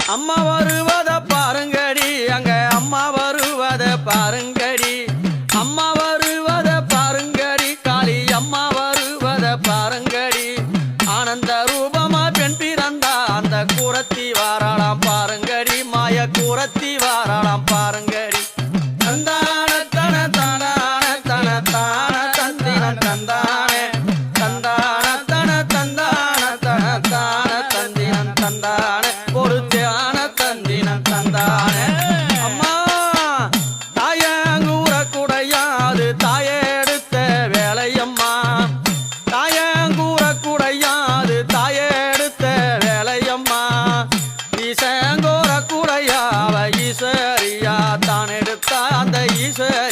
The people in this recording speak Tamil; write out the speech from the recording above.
அம்மா வருவத பாருங்கடி அங்க அம்மா வருவத பாருங்கடி அம்மா வருவத பாருங்கடி காளி அம்மா வருவத பாருங்கடி ஆனந்த ரூபமா பெண் பிறந்தா அந்த கூரத்தி வாராளாம் பாருங்கடி மாய கூரத்தி வாராளாம் பாருங்கடி தந்தான தன தான தன தான தந்தின தந்தானே தந்தான தன தந்தான தன தான தந்தின தந்தானே பொறுத்தான தந்தின தந்தானே அம்மா தாயங்கூற குடையாது தாயே எடுத்த வேலையம்மா தாயங்கூற குடையாது தாயே எடுத்த வேலையம்மா ஈசங்கோர குடையாவ ஈஸ்வரியா தான் எடுத்த அந்த ஈஸ்வரி